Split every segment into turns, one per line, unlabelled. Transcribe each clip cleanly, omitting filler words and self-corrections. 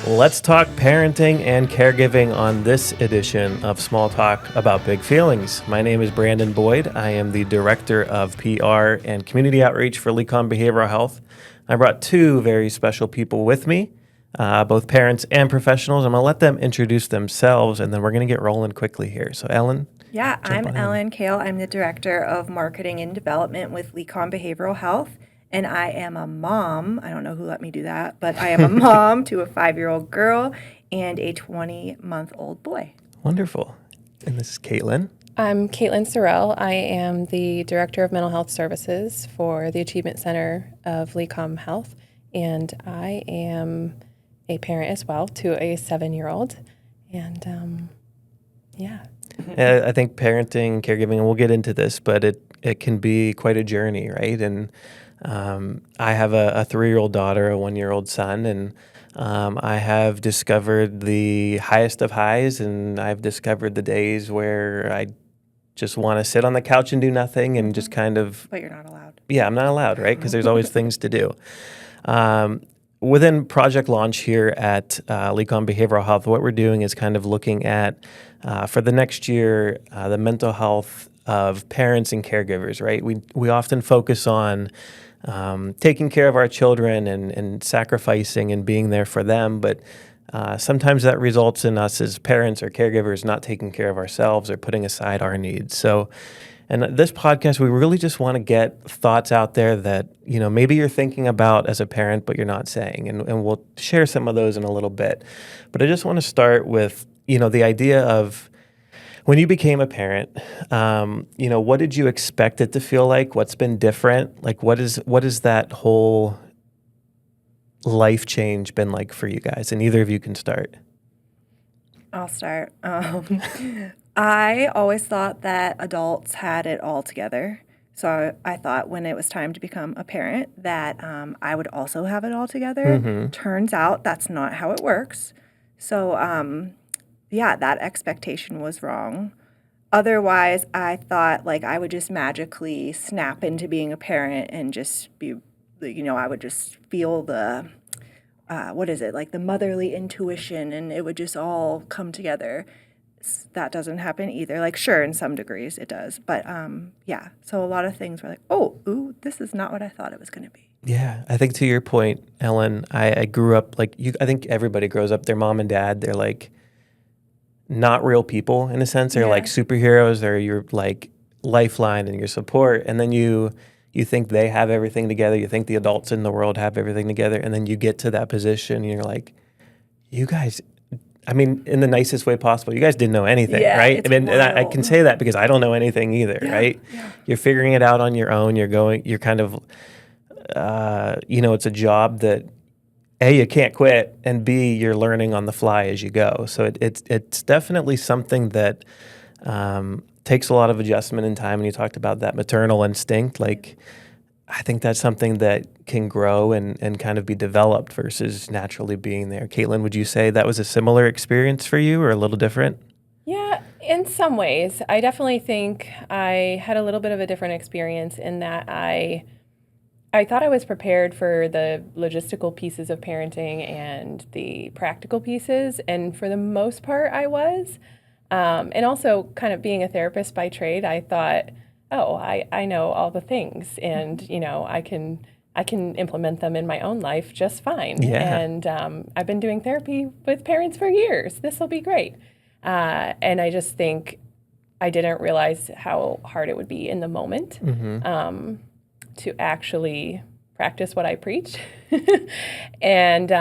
Let's talk parenting and caregiving on this edition of Small Talk About Big Feelings. My name is Brandon Boyd. I am the Director of PR and Community Outreach for LECOM Behavioral Health. I brought two very special people with me, both parents and professionals. I'm going to let them introduce themselves, and then we're going to get rolling quickly here. So, Ellen?
Yeah, I'm
on in.
Ellen Kehl. I'm the Director of Marketing and Development with LECOM Behavioral Health, and I am a mom. I don't know who let me do that, but I am a mom to a 5-year-old girl and a 20-month-old boy.
Wonderful. And this is Katelynn.
I'm Katelynn Cirell. I am the Director of Mental Health Services for the Achievement Center of LECOM Health, and I am a parent as well to a 7-year-old. And yeah.
I think parenting, caregiving, and we'll get into this, but it can be quite a journey, right? And I have a 3-year-old daughter, a 1-year-old son, and I have discovered the highest of highs, and I've discovered the days where I just want to sit on the couch and do nothing and just kind of...
But you're not allowed.
Yeah, I'm not allowed, right? Because there's always things to do. Within Project Launch here at LECOM Behavioral Health, what we're doing is kind of looking at, for the next year, the mental health of parents and caregivers, right? We often focus on taking care of our children and sacrificing and being there for them, but sometimes that results in us as parents or caregivers not taking care of ourselves or putting aside our needs. So, and this podcast, we really just want to get thoughts out there that, maybe you're thinking about as a parent, but you're not saying. And we'll share some of those in a little bit. But I just want to start with, the idea of when you became a parent, what did you expect it to feel like? What's been different? Like, what is that whole life change been like for you guys? And either of you can start.
I'll start. I always thought that adults had it all together. So I thought when it was time to become a parent that I would also have it all together.
Mm-hmm.
Turns out that's not how it works. So, that expectation was wrong. Otherwise, I thought like I would just magically snap into being a parent and just be, I would just feel the, like the motherly intuition, and it would just all come together. That doesn't happen either. Like, sure, in some degrees it does. But, so a lot of things were like, this is not what I thought it was going to be.
Yeah, I think to your point, Ellen, I grew up like you. I think everybody grows up, their mom and dad, they're like not real people in a sense. They're like superheroes. They're your like lifeline and your support. And then you think they have everything together. You think the adults in the world have everything together. And then you get to that position and you're like, you guys... I mean, in the nicest way possible, you guys didn't know anything, right? I mean, and I can say that because I don't know anything either, right?
Yeah.
You're figuring it out on your own. You're kind of, it's a job that, A, you can't quit, and B, you're learning on the fly as you go. So it's definitely something that takes a lot of adjustment and time. And you talked about that maternal instinct, like, I think that's something that can grow and kind of be developed versus naturally being there. Katelynn, would you say that was a similar experience for you or a little different?
Yeah, in some ways. I definitely think I had a little bit of a different experience in that I thought I was prepared for the logistical pieces of parenting and the practical pieces, and for the most part I was. And also kind of being a therapist by trade, I thought, I know all the things, and I can implement them in my own life just fine.
Yeah.
And I've been doing therapy with parents for years. This will be great. And I just think I didn't realize how hard it would be in the moment to actually practice what I preach, and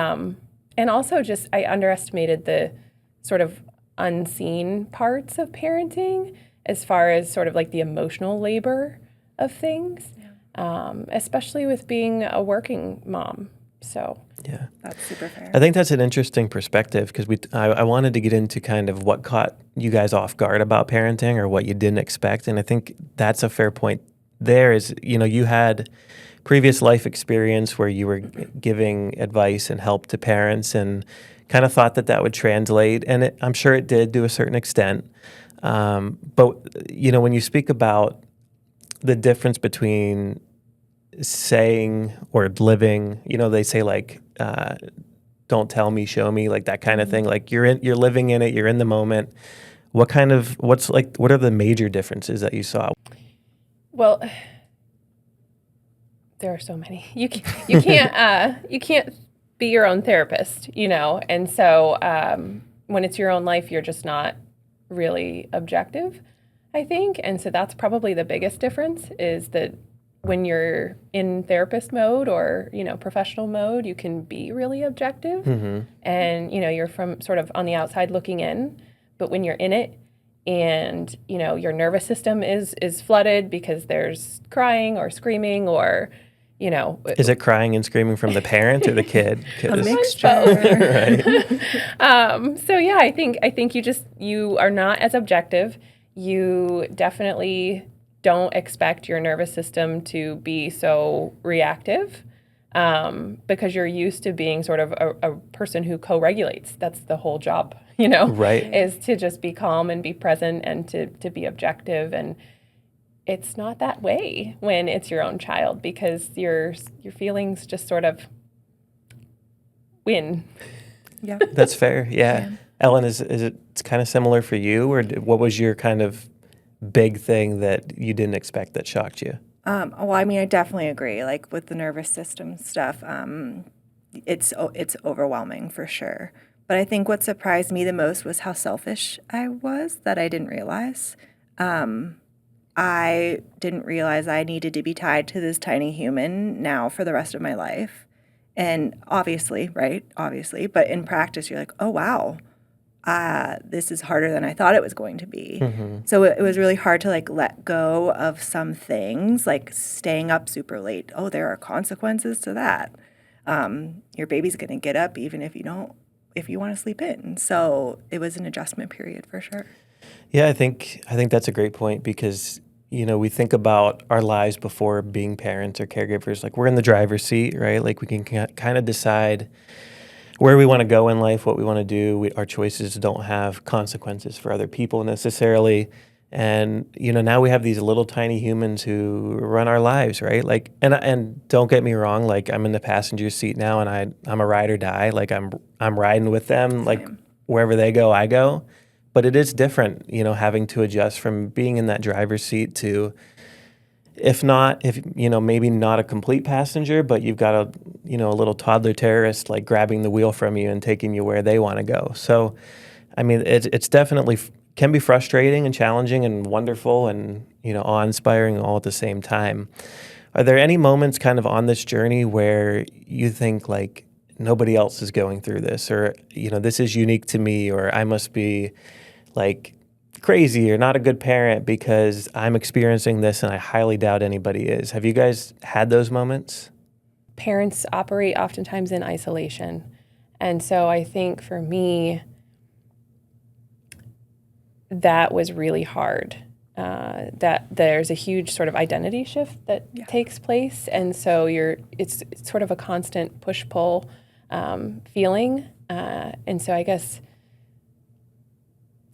also just I underestimated the sort of unseen parts of parenting, as far as sort of like the emotional labor of things, especially with being a working mom. So
yeah,
that's super fair.
I think that's an interesting perspective because I wanted to get into kind of what caught you guys off guard about parenting or what you didn't expect. And I think that's a fair point there is, you had previous life experience where you were giving advice and help to parents and kind of thought that would translate. And I'm sure it did to a certain extent. But, when you speak about the difference between saying or living, they say like don't tell me, show me, like that kind of thing. Like you're living in it, you're in the moment. What are the major differences that you saw?
Well, there are so many. You can't be your own therapist, and so when it's your own life, you're just not really objective, I think. And so that's probably the biggest difference, is that when you're in therapist mode or, professional mode, you can be really objective, and, you're from sort of on the outside looking in. But when you're in it and, your nervous system is flooded because there's crying or screaming or,
Is it crying and screaming from the parent or the kid?
A mixture.
Right.
So yeah, I think you are not as objective. You definitely don't expect your nervous system to be so reactive, because you're used to being sort of a person who co-regulates. That's the whole job,
Right.
is to just be calm and be present and to be objective. And it's not that way when it's your own child, because your feelings just sort of win.
Yeah.
That's fair. Yeah. Ellen, is it kind of similar for you, or what was your kind of big thing that you didn't expect that shocked you?
Well, I mean, I definitely agree. Like with the nervous system stuff, it's overwhelming for sure. But I think what surprised me the most was how selfish I was, that I didn't realize. I didn't realize I needed to be tied to this tiny human now for the rest of my life. And obviously, right? Obviously. But in practice, you're like, oh, wow, this is harder than I thought it was going to be. So it was really hard to like let go of some things, like staying up super late. Oh, there are consequences to that. Your baby's going to get up even if you want to sleep in. So it was an adjustment period for sure.
Yeah, I think that's a great point, because we think about our lives before being parents or caregivers. Like we're in the driver's seat, right? Like we can kind of decide where we want to go in life, what we want to do. Our choices don't have consequences for other people necessarily. And now we have these little tiny humans who run our lives, right? Like, and don't get me wrong, like I'm in the passenger seat now, and I'm a ride or die. Like I'm riding with them, like wherever they go, I go. But it is different, having to adjust from being in that driver's seat to, if maybe not a complete passenger, but you've got a little toddler terrorist like grabbing the wheel from you and taking you where they want to go. So, I mean, it's definitely can be frustrating and challenging and wonderful and, awe-inspiring all at the same time. Are there any moments kind of on this journey where you think like nobody else is going through this, or, this is unique to me, or I must be like crazy or not a good parent because I'm experiencing this and I highly doubt anybody is? Have you guys had those moments?
Parents operate oftentimes in isolation. And so I think for me, that was really hard. That there's a huge sort of identity shift that takes place. And so it's sort of a constant push-pull feeling. And so I guess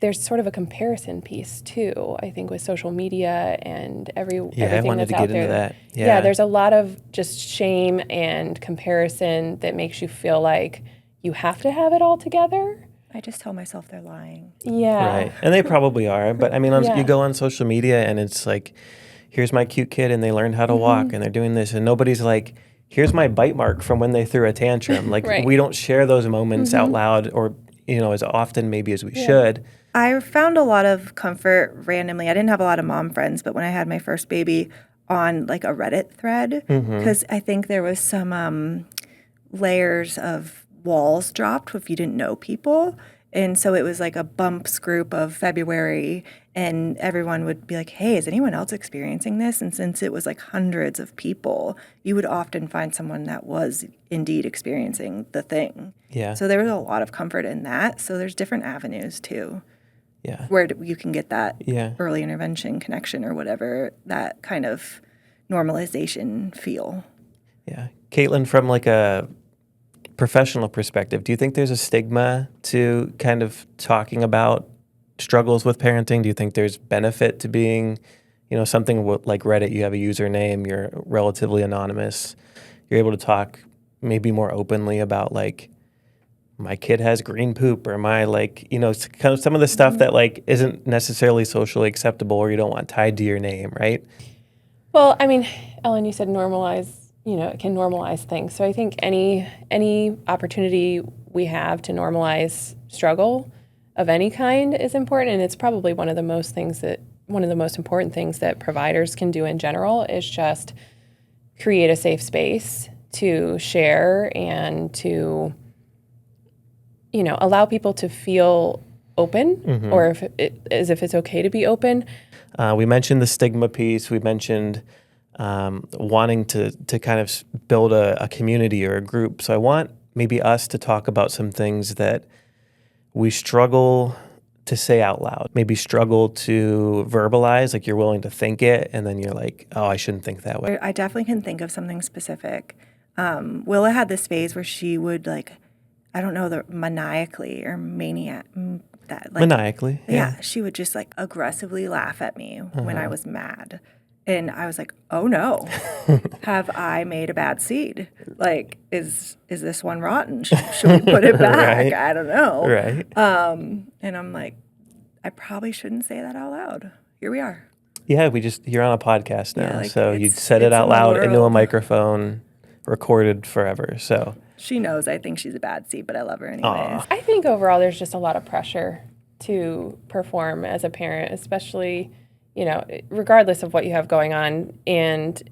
there's sort of a comparison piece too, I think, with social media and everything
I wanted
that's
to
out
get
there.
into that.
Yeah, there's a lot of just shame and comparison that makes you feel like you have to have it all together.
I just tell myself they're lying.
Yeah.
Right. And they probably are. But I mean, you go on social media and it's like, here's my cute kid and they learned how to walk and they're doing this. And nobody's like, here's my bite mark from when they threw a tantrum. Like
Right.
we don't share those moments out loud or, as often maybe as we should.
I found a lot of comfort randomly. I didn't have a lot of mom friends, but when I had my first baby, on like a Reddit thread, because I think there was some layers of walls dropped if you didn't know people. And so it was like a bumps group of February, and everyone would be like, hey, is anyone else experiencing this? And since it was like hundreds of people, you would often find someone that was indeed experiencing the thing.
Yeah.
So there was a lot of comfort in that. So there's different avenues too.
Yeah.
Where you can get that
Yeah.
early intervention connection or whatever, that kind of normalization feel.
Yeah. Katelynn, from like a professional perspective, do you think there's a stigma to kind of talking about struggles with parenting? Do you think there's benefit to being, something like Reddit? You have a username, you're relatively anonymous, you're able to talk maybe more openly about like my kid has green poop, or my kind of some of the stuff that isn't necessarily socially acceptable, or you don't want tied to your name, right?
Well, I mean, Ellen, you said normalize, it can normalize things. So I think any opportunity we have to normalize struggle of any kind is important, and it's probably one of the most important things that providers can do in general is just create a safe space to share and to allow people to feel open, or as if it's okay to be open.
We mentioned the stigma piece. We mentioned wanting to kind of build a community or a group. So I want maybe us to talk about some things that we struggle to say out loud, maybe struggle to verbalize, like you're willing to think it, and then you're like, oh, I shouldn't think that way.
I definitely can think of something specific. Willa had this phase where she would I don't know, maniacally or maniac.
Maniacally,
yeah. She would just aggressively laugh at me when I was mad. And I was like, oh no, have I made a bad seed? Is this one rotten? Should we put it back?
Right.
I don't know.
Right.
And I'm like, I probably shouldn't say that out loud. Here we are.
Yeah, you're on a podcast now.
Yeah,
so you said it out loud into a microphone, recorded forever. So
she knows I think she's a bad seed, but I love her anyways.
I think overall there's just a lot of pressure to perform as a parent, especially, regardless of what you have going on. And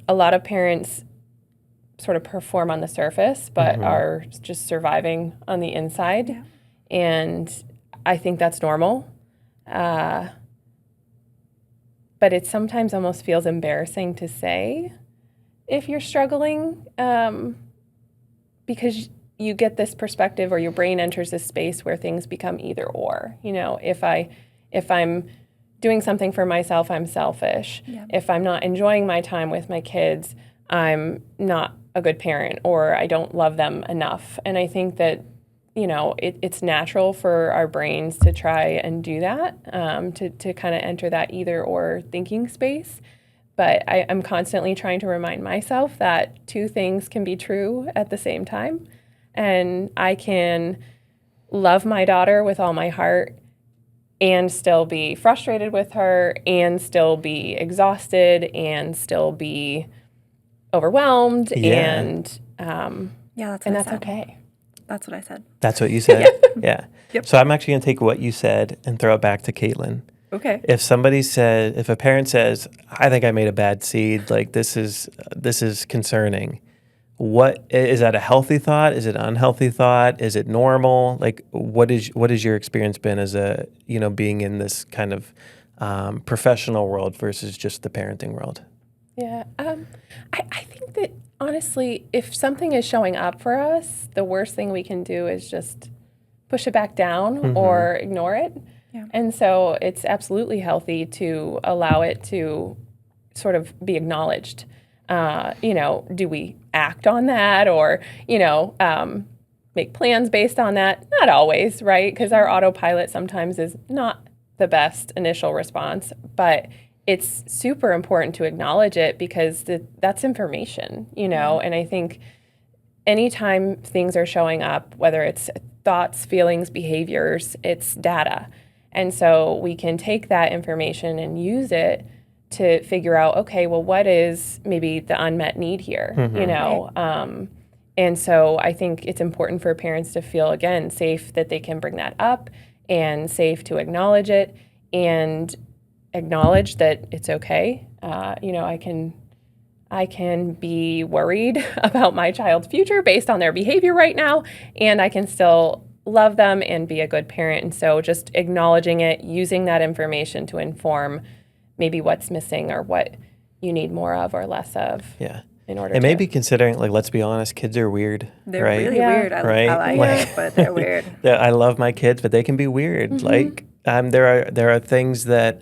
a lot of parents sort of perform on the surface, but are just surviving on the inside. Yeah. And I think that's normal. But it sometimes almost feels embarrassing to say if you're struggling, because you get this perspective, or your brain enters this space where things become either or. If I'm doing something for myself, I'm selfish. Yeah. If I'm not enjoying my time with my kids, I'm not a good parent, or I don't love them enough. And I think that, it's natural for our brains to try and do that, to kind of enter that either or thinking space. But I'm constantly trying to remind myself that two things can be true at the same time. And I can love my daughter with all my heart and still be frustrated with her, and still be exhausted, and still be overwhelmed.
Yeah.
And that's okay.
That's what I said.
That's what you said? Yeah.
Yep.
So I'm actually going to take what you said and throw it back to Katelynn.
Okay.
If a parent says, I think I made a bad seed, this is concerning. What is that? A healthy thought? Is it an unhealthy thought? Is it normal? What is your experience been as being in this kind of professional world versus just the parenting world?
Yeah, I think that honestly, if something is showing up for us, the worst thing we can do is just push it back down or ignore it. Yeah. And so it's absolutely healthy to allow it to sort of be acknowledged. Do we act on that, or, make plans based on that? Not always, right? Because our autopilot sometimes is not the best initial response, but it's super important to acknowledge it, because that's information, and I think anytime things are showing up, whether it's thoughts, feelings, behaviors, it's data. And so we can take that information and use it to figure out, okay, well, what is maybe the unmet need here, and so I think it's important for parents to feel, again, safe that they can bring that up, and safe to acknowledge it, and acknowledge that it's okay. I can be worried about my child's future based on their behavior right now, and I can still love them and be a good parent. And so just acknowledging it, using that information to inform maybe what's missing, or what you need more of or less of.
Yeah.
In order
and maybe considering, let's be honest, kids are weird.
They're
right?
really weird. I like it, but they're weird.
I love my kids, but they can be weird. There are things that,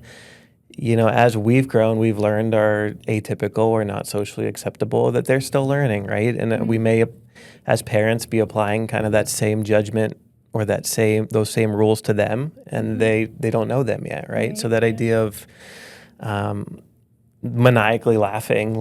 as we've grown, we've learned are atypical or not socially acceptable, that they're still learning, right? And we may, as parents, be applying kind of that same judgment or those same rules to them, and they don't know them yet, right? So that idea of maniacally laughing,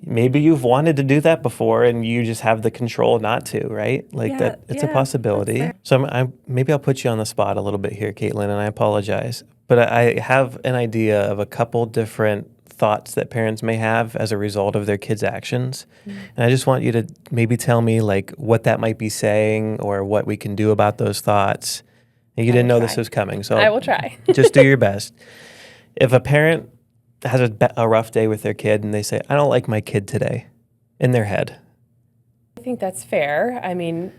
maybe you've wanted to do that before and you just have the control not to, right? Like
Yeah,
that, it's a
yeah,
possibility.
that's fair.
So maybe I'll put you on the spot a little bit here, Katelynn, and I apologize. But I have an idea of a couple different thoughts that parents may have as a result of their kids' actions. And I just want you to maybe tell me like what that might be saying or what we can do about those thoughts. And you
I
didn't
will
know this
try.
was coming, so
I will try.
just do your best. If a parent has a rough day with their kid and they say, I don't like my kid today, in their head.
I think that's fair. I mean,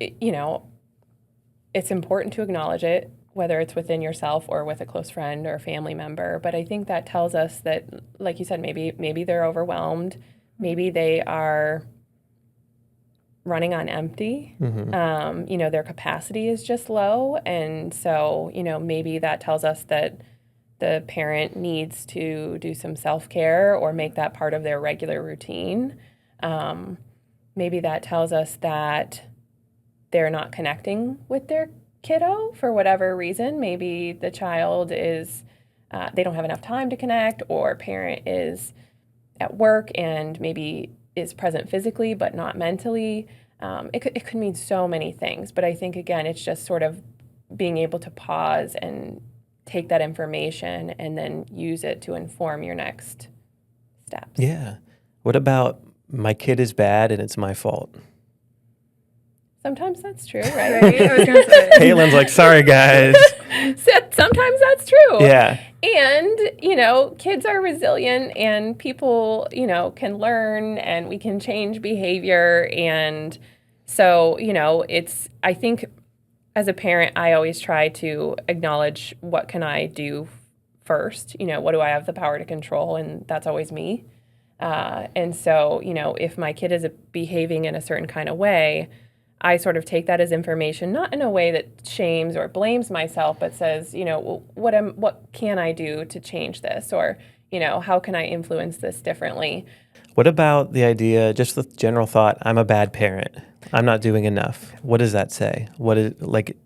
it's important to acknowledge it, whether it's within yourself or with a close friend or family member. But I think that tells us that, like you said, maybe they're overwhelmed. Maybe they are running on empty. Their capacity is just low. And so, maybe that tells us that the parent needs to do some self-care or make that part of their regular routine. Maybe that tells us that they're not connecting with their kiddo for whatever reason. Maybe the child is, they don't have enough time to connect, or parent is at work and maybe is present physically but not mentally. It could mean so many things, but I think, again, it's just sort of being able to pause and take that information and then use it to inform your next steps.
Yeah. What about my kid is bad and it's my fault?
Sometimes that's true, right?
Right? I was gonna say.
Caitlin's like, sorry, guys.
Sometimes that's true.
Yeah.
And, kids are resilient and people, can learn and we can change behavior. And so, I think as a parent, I always try to acknowledge what can I do first. What do I have the power to control? And that's always me. And so, if my kid is behaving in a certain kind of way, I sort of take that as information, not in a way that shames or blames myself, but says, what can I do to change this? Or, how can I influence this differently?
What about the idea, just the general thought, I'm a bad parent. I'm not doing enough. What does that say? What is, like,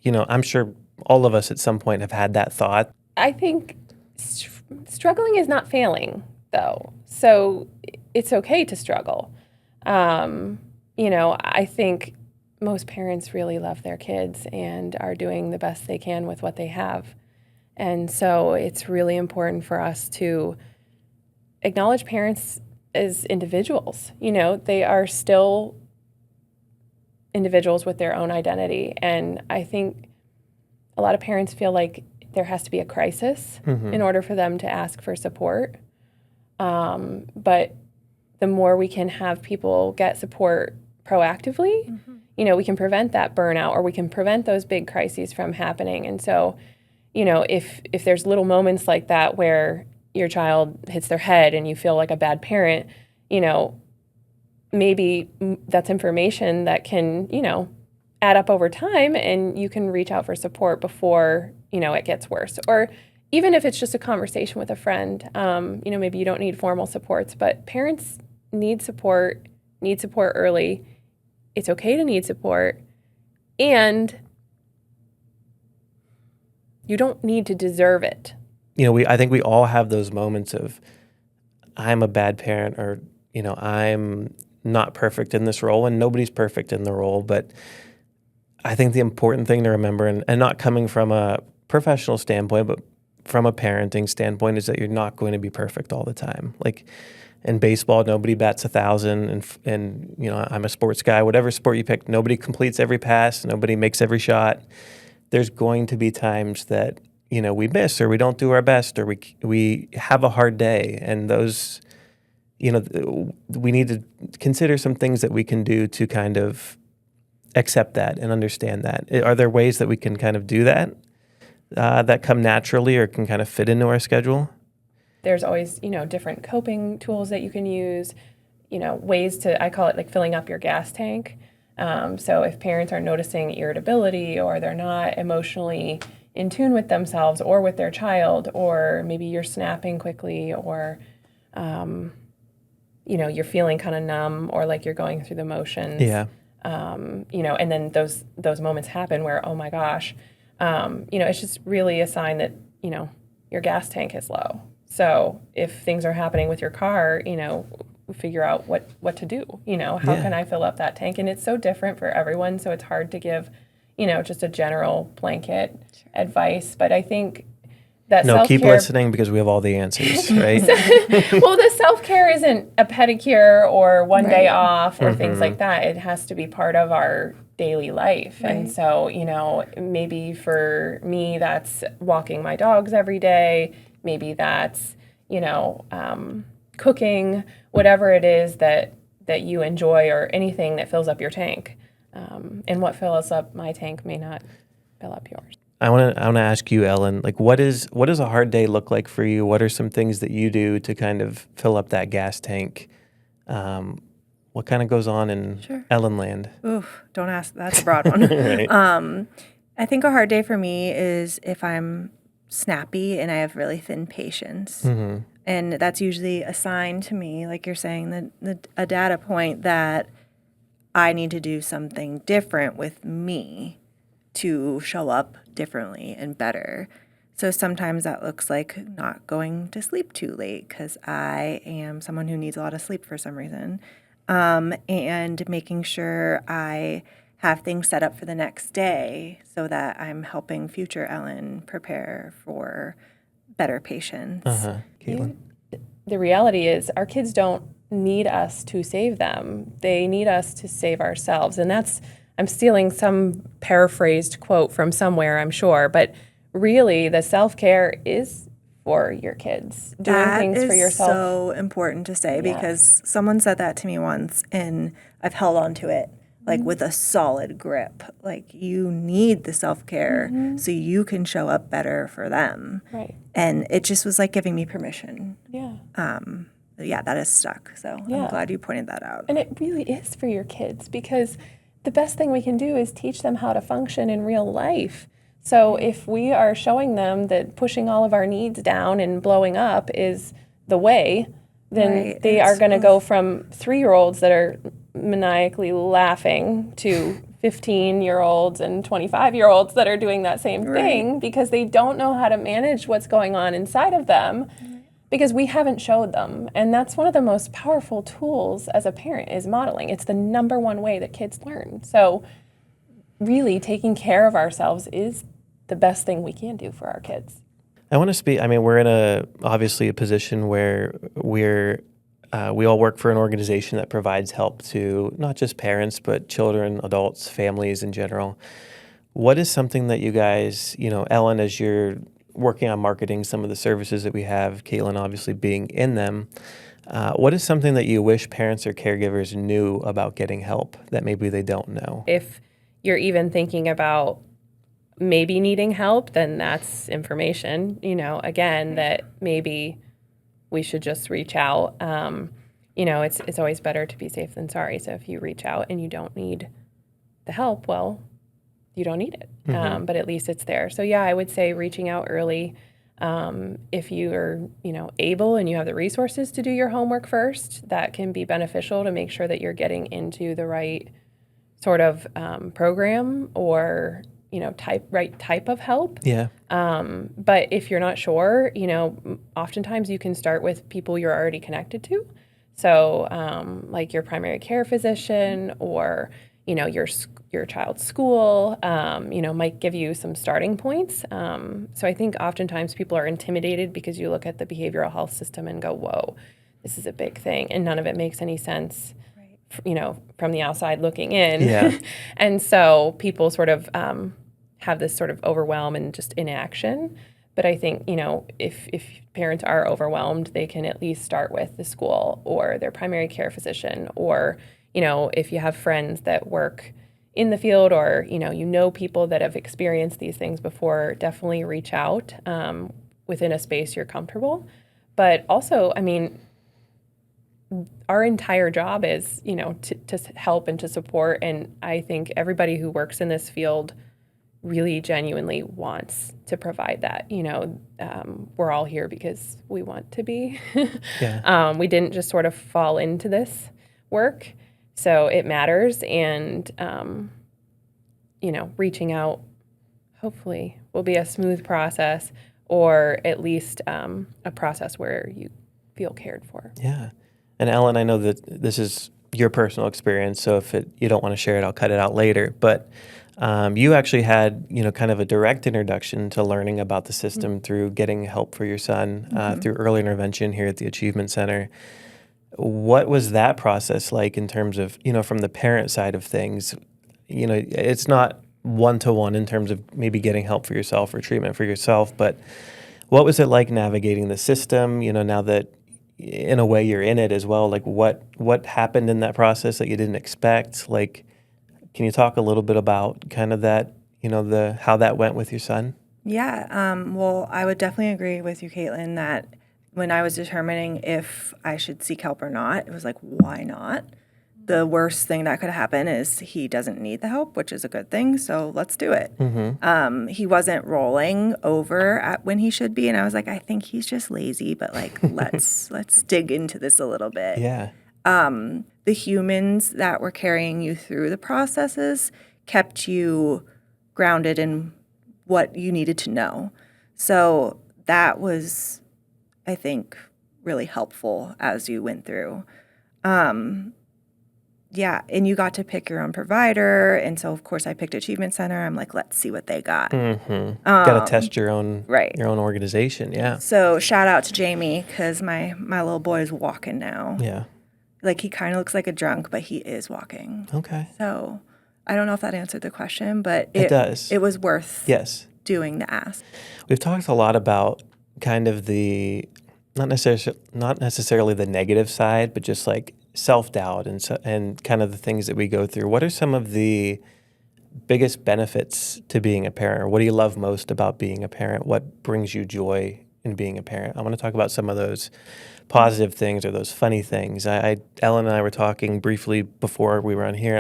I'm sure all of us at some point have had that thought.
I think struggling is not failing, though. So it's okay to struggle. I think most parents really love their kids and are doing the best they can with what they have. And so it's really important for us to acknowledge parents as individuals. They are still individuals with their own identity. And I think a lot of parents feel like there has to be a crisis in order for them to ask for support. But the more we can have people get support proactively, we can prevent that burnout, or we can prevent those big crises from happening. And so, if there's little moments like that where your child hits their head and you feel like a bad parent, maybe that's information that can, add up over time, and you can reach out for support before, it gets worse. Or even if it's just a conversation with a friend, maybe you don't need formal supports, but parents need support early. It's okay to need support, and you don't need to deserve it.
I think we all have those moments of, I'm a bad parent, or, I'm not perfect in this role, and nobody's perfect in the role. But I think the important thing to remember, and not coming from a professional standpoint, but from a parenting standpoint, is that you're not going to be perfect all the time. Like in baseball, nobody bats 1,000, and I'm a sports guy. Whatever sport you pick, nobody completes every pass, nobody makes every shot. There's going to be times that we miss, or we don't do our best, or we have a hard day, and those, we need to consider some things that we can do to kind of accept that and understand that. Are there ways that we can kind of do that that come naturally or can kind of fit into our schedule?
There's always, different coping tools that you can use, ways to, I call it like filling up your gas tank. So if parents are noticing irritability, or they're not emotionally in tune with themselves or with their child, or maybe you're snapping quickly, or, you're feeling kind of numb, or like you're going through the motions.
Yeah.
And then those moments happen where, oh my gosh, it's just really a sign that, your gas tank is low. So if things are happening with your car, figure out what to do. How can I fill up that tank? And it's so different for everyone, so it's hard to give, just a general blanket advice. But I think that
No,
self-care,
keep listening because we have all the answers, right?
well, the self-care isn't a pedicure or one day off or things like that. It has to be part of our daily life. And so, maybe for me, that's walking my dogs every day. Maybe that's, cooking, whatever it is that you enjoy, or anything that fills up your tank. And what fills up my tank may not fill up yours.
I want to ask you, Ellen, like what does a hard day look like for you? What are some things that you do to kind of fill up that gas tank? What kind of goes on in Ellen land?
Oof, don't ask. That's a broad one.
Right.
I think a hard day for me is if I'm snappy and I have really thin patience. And that's usually a sign to me, like you're saying, a data point that I need to do something different with me to show up differently and better. So sometimes that looks like not going to sleep too late because I am someone who needs a lot of sleep for some reason, and making sure I have things set up for the next day so that I'm helping future Ellen prepare for better patience.
Katelynn?
The reality is our kids don't need us to save them. They need us to save ourselves. And I'm stealing some paraphrased quote from somewhere, I'm sure, but really the self-care is for your kids. Doing things for yourself.
That is so important to say because someone said that to me once and I've held on to it like with a solid grip. Like you need the self-care so you can show up better for them.
Right.
And it just was like giving me permission.
Yeah.
That is stuck. So I'm glad you pointed that out.
And it really is for your kids because the best thing we can do is teach them how to function in real life. So if we are showing them that pushing all of our needs down and blowing up is the way, then they are going to go from 3-year-olds that are maniacally laughing to 15-year-olds and 25-year-olds that are doing that same thing because they don't know how to manage what's going on inside of them because we haven't showed them. And that's one of the most powerful tools as a parent is modeling. It's the number one way that kids learn. So really taking care of ourselves is the best thing we can do for our kids.
I want to speak. I mean, we're in obviously a position where we all work for an organization that provides help to not just parents, but children, adults, families in general. What is something that you guys, Ellen, as you're working on marketing some of the services that we have, Katelynn obviously being in them, what is something that you wish parents or caregivers knew about getting help that maybe they don't know?
If you're even thinking about maybe needing help, then that's information, again, that maybe we should just reach out. It's always better to be safe than sorry. So if you reach out and you don't need the help, well, you don't need it. But at least it's there. So I would say reaching out early. If you are, able and you have the resources to do your homework first, that can be beneficial to make sure that you're getting into the right sort of program or type of help.
Yeah.
But if you're not sure, oftentimes you can start with people you're already connected to. So like your primary care physician or, your child's school, might give you some starting points. So I think oftentimes people are intimidated because you look at the behavioral health system and go, whoa, this is a big thing. And none of it makes any sense, from the outside looking in.
Yeah.
And so people sort of have this sort of overwhelm and just inaction. But I think, if parents are overwhelmed, they can at least start with the school or their primary care physician or, if you have friends that work in the field or, people that have experienced these things before, definitely reach out within a space you're comfortable. But also, our entire job is, to help and to support. And I think everybody who works in this field really genuinely wants to provide that. We're all here because we want to be.
Yeah.
We didn't just sort of fall into this work. So it matters. And, reaching out hopefully will be a smooth process or at least a process where you feel cared for.
Yeah. And Ellen, I know that this is your personal experience, so if you don't want to share it, I'll cut it out later. But you actually had, kind of a direct introduction to learning about the system through getting help for your son through early intervention here at the Achievement Center. What was that process like in terms of, from the parent side of things? It's not one-to-one in terms of maybe getting help for yourself or treatment for yourself, but what was it like navigating the system, now that in a way you're in it as well? Like what happened in that process that you didn't expect? Like, can you talk a little bit about kind of that, how that went with your son?
Yeah. Well, I would definitely agree with you, Katelynn, that when I was determining if I should seek help or not, it was like, why not? The worst thing that could happen is he doesn't need the help, which is a good thing. So let's do it. He wasn't rolling over at when he should be, and I was like, I think he's just lazy. But like, let's dig into this a little bit.
Yeah.
The humans that were carrying you through the processes kept you grounded in what you needed to know. So that was, I think, really helpful as you went through. Yeah, and you got to pick your own provider. And so, of course, I picked Achievement Center. I'm like, let's see what they got.
Got to test your own organization, yeah.
So shout out to Jamie, because my little boy is walking now.
Yeah.
Like, he kind of looks like a drunk, but he is walking.
Okay.
So I don't know if that answered the question, but
it does.
It was worth doing the ask.
We've talked a lot about kind of the, not necessarily the negative side, but just like self-doubt and kind of the things that we go through. What are some of the biggest benefits to being a parent? Or what do you love most about being a parent? What brings you joy in being a parent? I want to talk about some of those positive things or those funny things. Ellen and I were talking briefly before we were on here.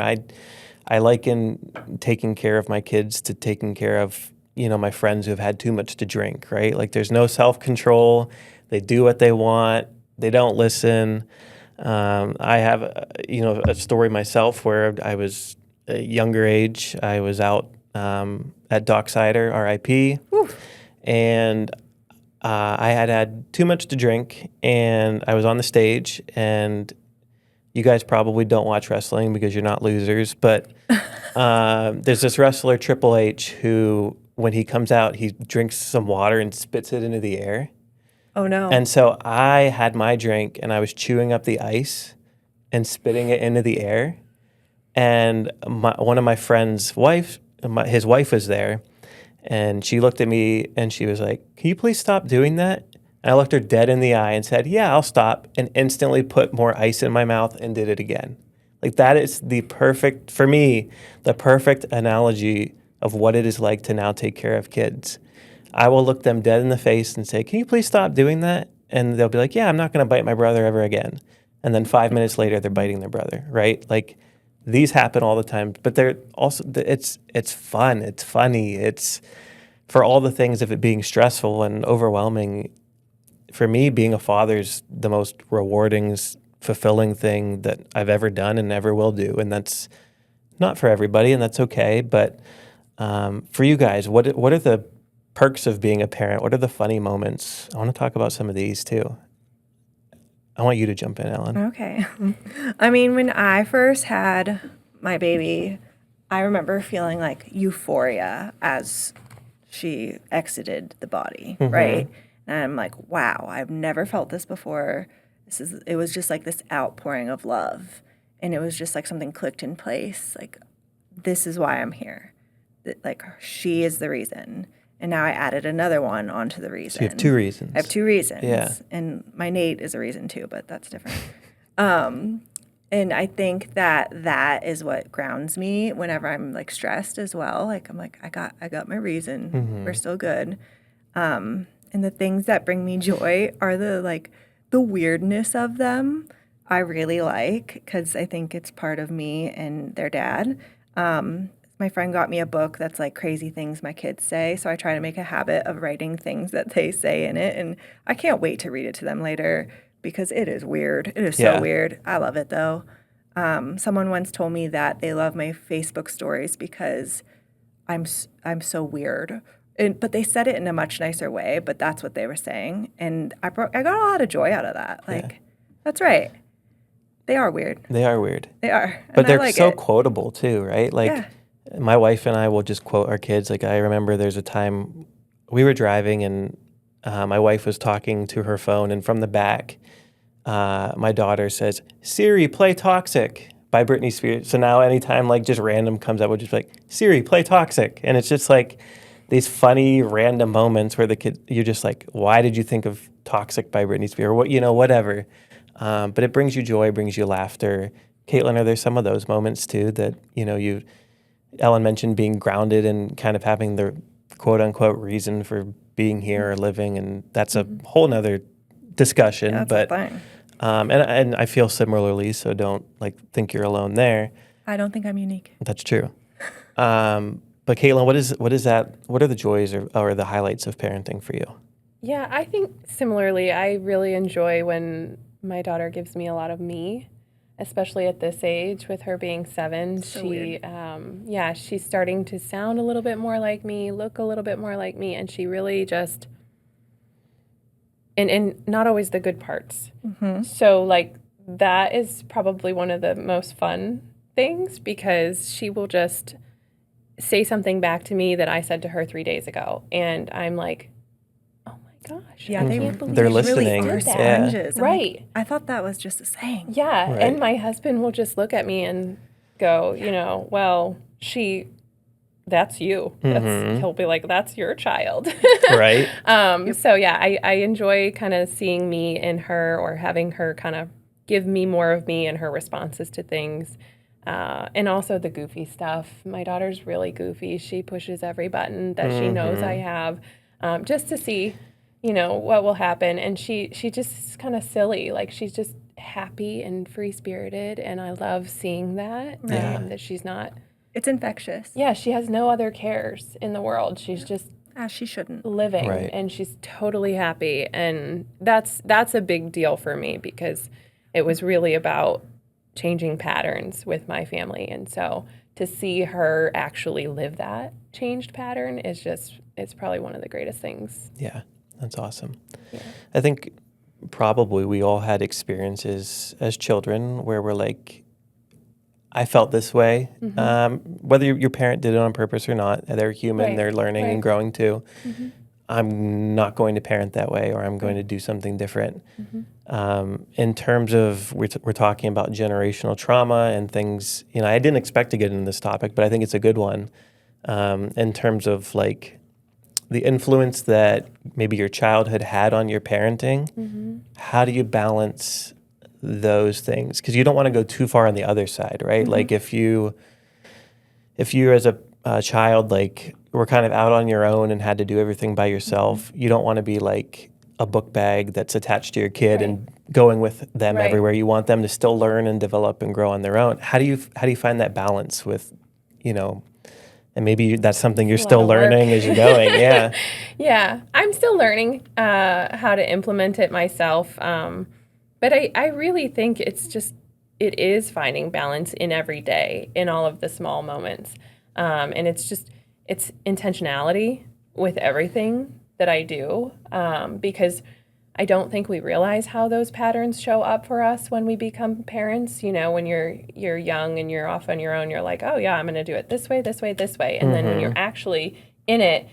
I liken taking care of my kids to taking care of, my friends who have had too much to drink, right? Like, there's no self-control. They do what they want. They don't listen. I have, a story myself where I was a younger age. I was out at Docksider, RIP, and I had too much to drink, and I was on the stage, and you guys probably don't watch wrestling because you're not losers, but there's this wrestler, Triple H, who, when he comes out, he drinks some water and spits it into the air.
Oh, no.
And so I had my drink, and I was chewing up the ice and spitting it into the air. And one of my friend's his wife was there, and she looked at me, and she was like, "Can you please stop doing that?" And I looked her dead in the eye and said, "Yeah, I'll stop," and instantly put more ice in my mouth and did it again. Like, that is the perfect analogy of what it is like to now take care of kids. I will look them dead in the face and say, "Can you please stop doing that?" And they'll be like, "Yeah, I'm not going to bite my brother ever again." And then 5 minutes later, they're biting their brother, right? Like, these happen all the time, but they're also, it's fun, it's funny, it's for all the things of it being stressful and overwhelming. For me, being a father is the most rewarding, fulfilling thing that I've ever done and ever will do. And that's not for everybody, and that's okay. But for you guys, what are the perks of being a parent? What are the funny moments? I want to talk about some of these too. I want you to jump in, Ellen.
Okay. I mean, when I first had my baby, I remember feeling like euphoria as she exited the body, right? And I'm like, wow, I've never felt this before. It was just like this outpouring of love. And it was just like something clicked in place. Like, this is why I'm here. Like, she is the reason. And now I added another one onto the reason.
So you have two reasons.
I have two reasons.
Yeah.
And my Nate is a reason too, but that's different. And I think that is what grounds me whenever I'm like stressed as well. Like, I'm like, I got my reason. We're still good. And the things that bring me joy are the weirdness of them. I really like, because I think it's part of me and their dad. My friend got me a book that's like crazy things my kids say. So I try to make a habit of writing things that they say in it. And I can't wait to read it to them later because it is weird. It is so weird. I love it though. Someone once told me that they love my Facebook stories because I'm so weird. But they said it in a much nicer way, but that's what they were saying. And I got a lot of joy out of that. Like, that's right. They are weird.
They are weird.
They are.
But
And I
they're
like
so
it.
quotable too, right? Like
Yeah.
my wife and I will just quote our kids. Like I remember there's a time we were driving and my wife was talking to her phone, and from the back, my daughter says, "Siri, play Toxic" by Britney Spears. So now anytime like just random comes up, we'll just be like, "Siri, play Toxic." And it's just like these funny random moments where the kid, you're just like, why did you think of Toxic by Britney Spears? Or what, whatever. But it brings you joy, brings you laughter. Katelynn, are there some of those moments too that, Ellen mentioned being grounded and kind of having the quote unquote reason for being here or living, and that's a whole nother discussion.
That's
but
a thing.
and I feel similarly, so don't think you're alone there.
I don't think I'm unique.
That's true. But Katelynn, what are the joys or the highlights of parenting for you?
Yeah, I think similarly, I really enjoy when my daughter gives me a lot of me, especially at this age with her being 7.
So weird.
She's starting to sound a little bit more like me, look a little bit more like me, and she really just, and not always the good parts. So that is probably one of the most fun things, because she will just say something back to me that I said to her 3 days ago, and I'm like, oh my gosh,
Yeah,
I
they
can't believe
They're
she
listening.
really are
did that.
sponges. I'm
Right.
like, I thought that was just a saying.
Yeah,
Right.
and my husband will just look at me and go, well, that's you. He'll be like, that's your child.
Right.
So yeah, I enjoy kind of seeing me in her, or having her kind of give me more of me in her responses to things. And also the goofy stuff. My daughter's really goofy. She pushes every button that she knows I have, just to see, what will happen. And she just is kind of silly. Like, she's just happy and free-spirited, and I love seeing that.
Yeah.
That she's not.
It's infectious.
Yeah, she has no other cares in the world. She's just
As she shouldn't.
living,
Right.
and she's totally happy. And that's a big deal for me, because it was really about changing patterns with my family. And so to see her actually live that changed pattern it's probably one of the greatest things.
Yeah, that's awesome.
Yeah.
I think probably we all had experiences as children where we're like, I felt this way. Whether your parent did it on purpose or not, they're human,
Right,
they're learning and
right.
growing too. I'm not going to parent that way, or I'm going to do something different. In terms of, we're talking about generational trauma and things, I didn't expect to get into this topic, but I think it's a good one. In terms of the influence that maybe your childhood had on your parenting, how do you balance those things? Because you don't want to go too far on the other side, right? Like if you as a child, were kind of out on your own and had to do everything by yourself, you don't want to be like a book bag that's attached to your kid and going with them
Right.
everywhere. You want them to still learn and develop and grow on their own. How do you find that balance with, and maybe that's something you're
a lot
still
of work.
learning as you're going. Yeah.
Yeah, I'm still learning how to implement it myself. But I really think it is finding balance in every day, in all of the small moments. And it's intentionality with everything that I do, because I don't think we realize how those patterns show up for us when we become parents. When you're young and you're off on your own, you're like, oh yeah, I'm going to do it this way, this way, this way. And then when you're actually in it,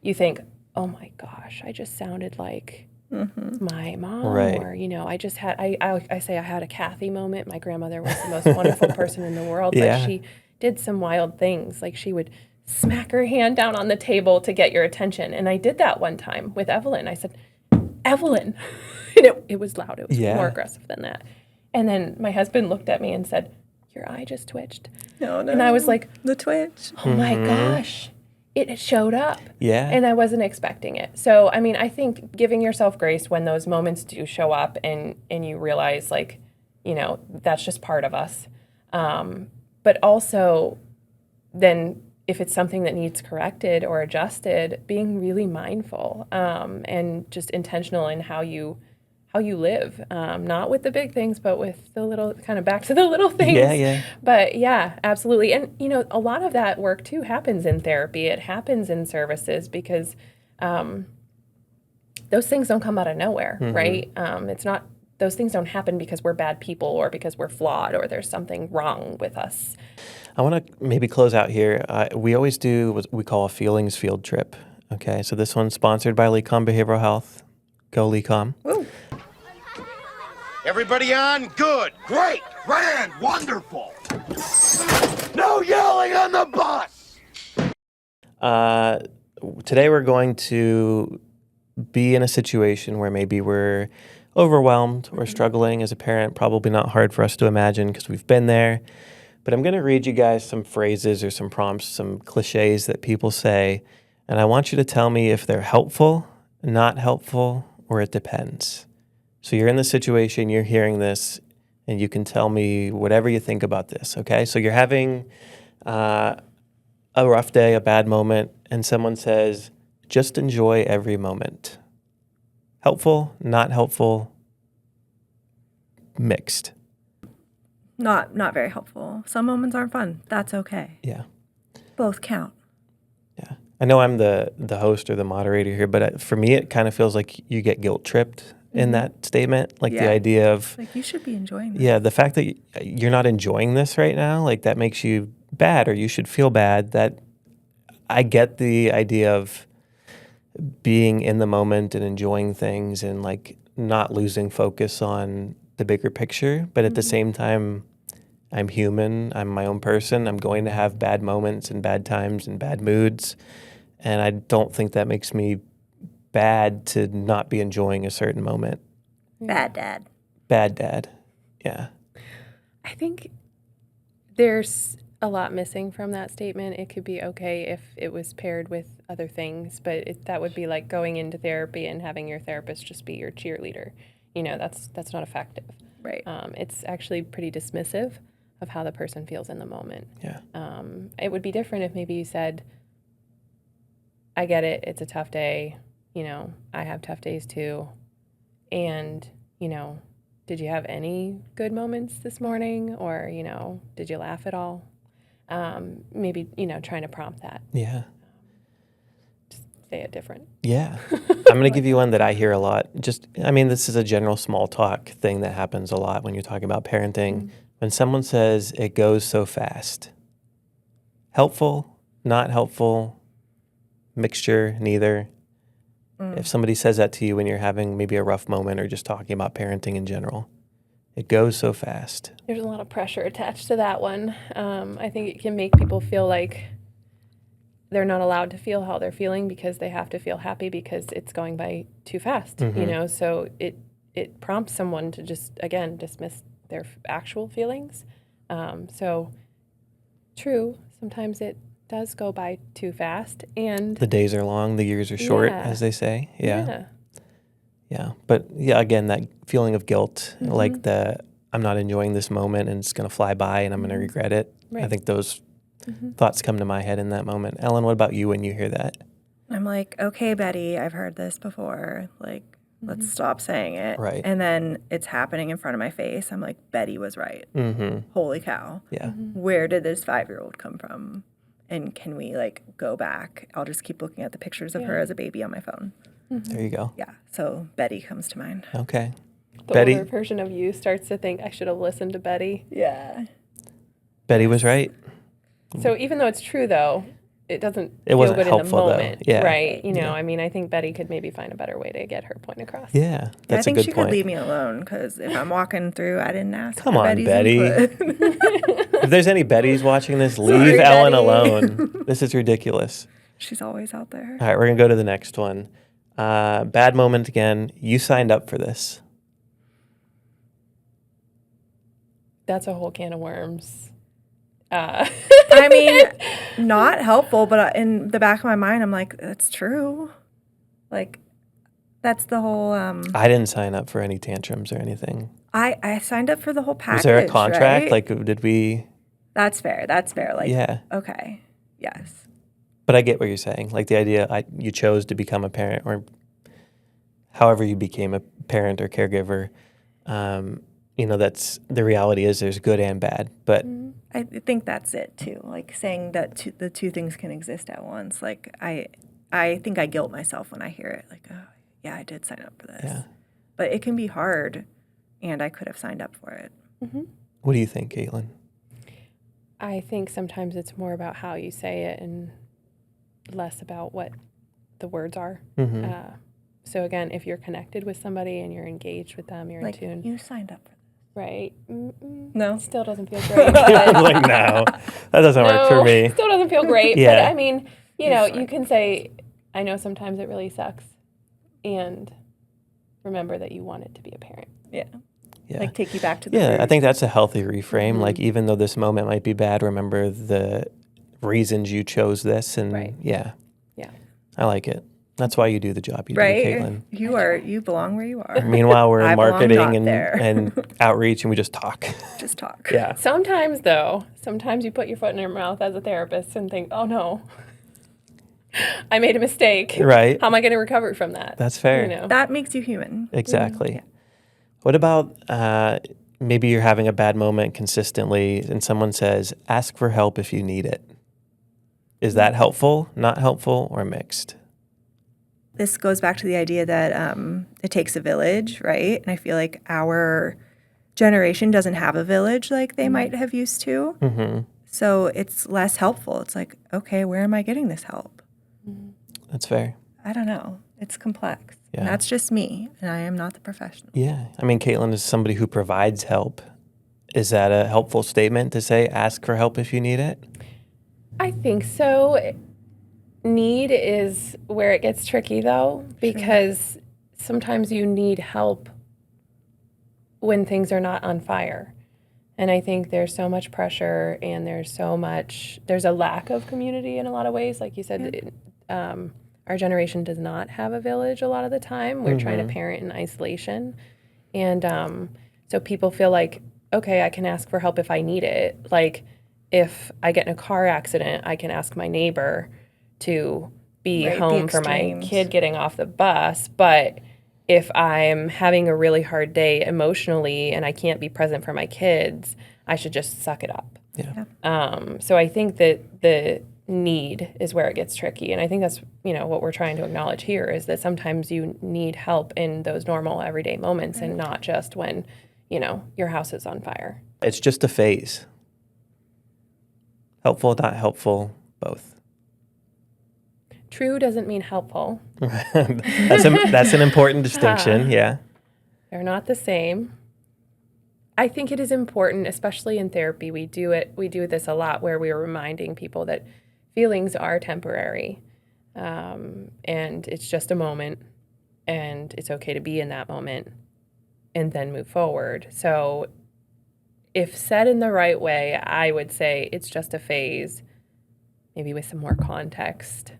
you think, oh my gosh, I just sounded like my mom.
Right.
Or, I just had, I say I had a Kathy moment. My grandmother was the most wonderful person in the world,
Yeah.
but she did some wild things. Like, she would smack her hand down on the table to get your attention. And I did that one time with Evelyn. I said, Evelyn. And it was loud. It was more aggressive than that. And then my husband looked at me and said, your eye just twitched.
No.
And I was like,
The twitch.
oh my gosh, it showed up.
Yeah.
And I wasn't expecting it. So, I think giving yourself grace when those moments do show up, and you realize, that's just part of us. But also, then if it's something that needs corrected or adjusted, being really mindful, and just intentional in how you live, not with the big things, but with the little, kind of back to the little things.
Yeah.
But yeah, absolutely. And, a lot of that work too happens in therapy. It happens in services, because those things don't come out of nowhere, right? It's not those things don't happen because we're bad people or because we're flawed or there's something wrong with us.
I want to maybe close out here. We always do what we call a feelings field trip. Okay, so this one's sponsored by LECOM Behavioral Health. Go LECOM.
Woo.
Everybody on? Good. Great. Grand. Wonderful. No yelling on the bus.
Today we're going to be in a situation where maybe we're overwhelmed or struggling as a parent. Probably not hard for us to imagine because we've been there. But I'm going to read you guys some phrases or some prompts, some cliches that people say, and I want you to tell me if they're helpful, not helpful, or it depends. So you're in the situation, you're hearing this, and you can tell me whatever you think about this, okay? So you're having a rough day, a bad moment, and someone says, just enjoy every moment. Helpful, not helpful, mixed.
Not very helpful. Some moments aren't fun. That's okay.
Yeah.
Both count.
Yeah. I know I'm the host or the moderator here, but for me, it kind of feels like you get guilt tripped in that statement. Like the idea of,
Like, you should be enjoying this.
yeah, the fact that you're not enjoying this right now, like that makes you bad or you should feel bad. That I get the idea of being in the moment and enjoying things and like not losing focus on the bigger picture. But at the same time, I'm human. I'm my own person. I'm going to have bad moments and bad times and bad moods. And I don't think that makes me bad to not be enjoying a certain moment.
Bad dad.
Bad dad. Yeah.
I think there's a lot missing from that statement. It could be okay if it was paired with other things, but that would be like going into therapy and having your therapist just be your cheerleader. You know, that's not effective.
Right.
It's actually pretty dismissive of how the person feels in the moment.
Yeah.
It would be different if maybe you said, I get it, it's a tough day, you know, I have tough days too, and, you know, did you have any good moments this morning, or, you know, did you laugh at all? Maybe, you know, trying to prompt that.
Yeah.
Just say it different.
Yeah. I'm going to give you one that I hear a lot. This is a general small talk thing that happens a lot when you're talking about parenting. When someone says, it goes so fast. Helpful, not helpful, mixture, neither. If somebody says that to you when you're having maybe a rough moment or just talking about parenting in general, it goes so fast.
There's a lot of pressure attached to that one. I think it can make people feel like they're not allowed to feel how they're feeling because they have to feel happy because it's going by too fast, you know? So it prompts someone to just, again, dismiss their actual feelings. So true, sometimes it does go by too fast, and
The days are long, the years are short,
Yeah.
as they say. Yeah. But yeah, again, that feeling of guilt, like I'm not enjoying this moment and it's going to fly by and I'm going to regret it. I
Right.
think those thoughts come to my head in that moment. Ellen, what about you when you hear that?
I'm like, okay, Betty, I've heard this before. Like, let's stop saying it.
Right.
And then it's happening in front of my face. I'm like, Betty was right. Holy cow.
Yeah.
Where did this 5-year-old come from? And can we, like, go back? I'll just keep looking at the pictures of her as a baby on my phone.
There you go.
Yeah. So Betty comes to mind.
Okay.
the
Betty-
older version of you starts to think, I should have listened to Betty.
Yeah.
Betty was right.
So even though it's true, though, it doesn't
It
feel
wasn't
good in the
helpful, though.
moment,
Yeah.
right? You know, I mean, I think Betty could maybe find a better way to get her point across.
Yeah,
I
that's a
think
good
she
point.
could leave me alone because if I'm walking through, I didn't ask
Come
for
on,
Betty's
Betty.
input.
If there's any Bettys watching this, leave
Sorry,
Ellen
Betty.
alone. This is ridiculous.
She's always out there.
All right, we're going to go to the next one. Bad moment again. You signed up for this.
That's a whole can of worms.
I mean, not helpful, but in the back of my mind, I'm like, that's true. Like, that's the whole.
I didn't sign up for any tantrums or anything.
I signed up for the whole package.
Was there a contract?
right?
Like, did we?
That's fair. That's fair. Like,
Yeah.
okay, yes.
But I get what you're saying. Like the idea, you chose to become a parent, or however you became a parent or caregiver. That's the reality is there's good and bad. But
I think that's it too. Like saying that the two things can exist at once. Like I think I guilt myself when I hear it. Like, oh yeah, I did sign up for this.
yeah,
But it can be hard and I could have signed up for it.
What do you think, Katelynn?
I think sometimes it's more about how you say it and less about what the words are. So again, if you're connected with somebody and you're engaged with them, you're
Like,
in tune.
you signed up for this.
Right.
No?
Still doesn't feel great.
I'm like, no, that doesn't work for me.
Still doesn't feel great.
Yeah.
But I mean, you can say, I know sometimes it really sucks. And remember that you wanted to be a parent.
Yeah.
Yeah.
Like, take you back to the
Yeah, I
roots.
think that's a healthy reframe. Like, even though this moment might be bad, remember the reasons you chose this. And
Right.
yeah,
Yeah.
I like it. That's why you do the job you do,
Right?
Caitlin.
You belong where you are.
Meanwhile, we're
I
in
belong
marketing
not
and,
there.
and outreach, and we just talk.
Just talk.
Yeah.
Sometimes, though, you put your foot in your mouth as a therapist and think, oh, no, I made a mistake.
Right.
How am I going to recover from that?
That's fair.
You know?
That makes you human.
Exactly. What about maybe you're having a bad moment consistently and someone says, ask for help if you need it. Is that helpful, not helpful, or mixed?
This goes back to the idea that it takes a village, right? And I feel like our generation doesn't have a village like they might have used to. So it's less helpful. It's like, okay, where am I getting this help?
That's fair.
I don't know. It's complex.
Yeah.
And that's just me, and I am not the professional.
Yeah. I mean, Caitlin is somebody who provides help. Is that a helpful statement to say, ask for help if you need it?
I think so. Need is where it gets tricky, though, because sometimes you need help when things are not on fire. And I think there's so much pressure and there's a lack of community in a lot of ways. Like you said, our generation does not have a village a lot of the time. We're trying to parent in isolation. And so people feel like, okay, I can ask for help if I need it. Like if I get in a car accident, I can ask my neighbor to be home for my kid getting off the bus. But if I'm having a really hard day emotionally and I can't be present for my kids, I should just suck it up.
Yeah.
So I think that the need is where it gets tricky. And I think that's, what we're trying to acknowledge here is that sometimes you need help in those normal everyday moments and not just when, your house is on fire.
It's just a phase. Helpful, not helpful, both.
True doesn't mean helpful.
That's an important distinction, yeah.
They're not the same. I think it is important, especially in therapy. We do this a lot where we are reminding people that feelings are temporary, and it's just a moment, and it's okay to be in that moment, and then move forward. So if said in the right way, I would say it's just a phase, maybe with some more context.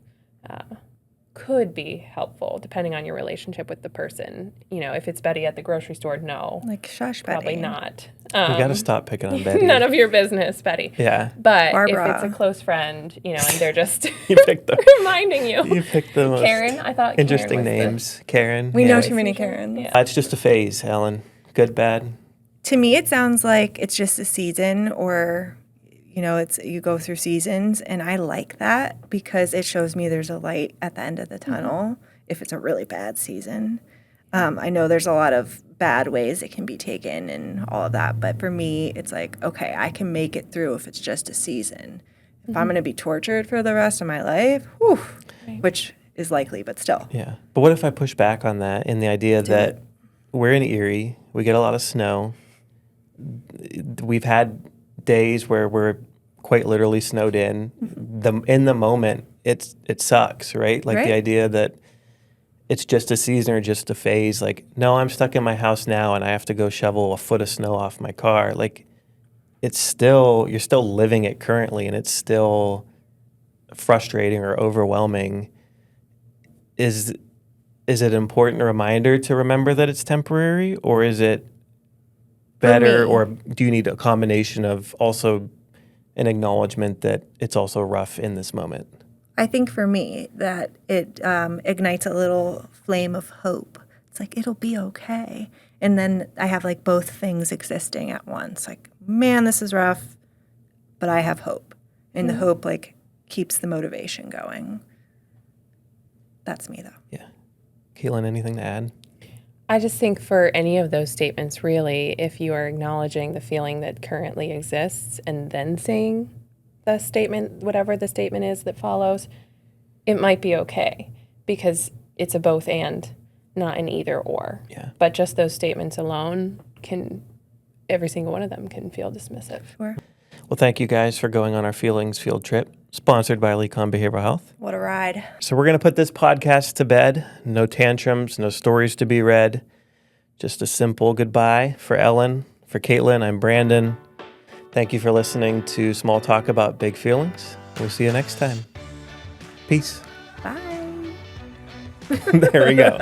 Could be helpful depending on your relationship with the person. If it's Betty at the grocery store, no.
Like, shush, Betty.
Probably not.
You got to stop picking on Betty.
None of your business, Betty.
Yeah.
But
Barbara.
if it's a close friend, and they're just
You picked the
reminding you.
You picked the most
Karen, I thought
interesting
Karen was
names. Karen.
We
yeah.
know too many Karens.
Yeah.
It's just a phase, Ellen. Good, bad.
To me, it sounds like it's just a season, or you go through seasons, and I like that because it shows me there's a light at the end of the tunnel if it's a really bad season. I know there's a lot of bad ways it can be taken and all of that, but for me, it's like, okay, I can make it through if it's just a season. If I'm going to be tortured for the rest of my life, which is likely, but still.
Yeah. But what if I push back on that in the idea that we're in Erie, we get a lot of snow. We've had days where we're quite literally snowed in. In the moment, it sucks, right? Like the idea that it's just a season or just a phase. Like, no, I'm stuck in my house now and I have to go shovel a foot of snow off my car. Like, you're still living it currently, and it's still frustrating or overwhelming. Is it an important reminder to remember that it's temporary, or is it better, or do you need a combination of also an acknowledgement that it's also rough in this moment?
I think for me that it ignites a little flame of hope. It's like, it'll be okay. And then I have like both things existing at once. Like, man, this is rough, but I have hope. And the hope like keeps the motivation going. That's me though.
Yeah. Katelynn, anything to add?
I just think for any of those statements, really, if you are acknowledging the feeling that currently exists and then saying the statement, whatever the statement is that follows, it might be okay because it's a both and, not an either or.
Yeah.
But just those statements alone every single one of them can feel dismissive.
Sure.
Well, thank you guys for going on our feelings field trip, sponsored by LECOM Behavioral Health.
What a ride.
So we're going to put this podcast to bed. No tantrums, no stories to be read. Just a simple goodbye for Ellen, for Katelynn. I'm Brandon. Thank you for listening to Small Talk About Big Feelings. We'll see you next time. Peace.
Bye.
There we go.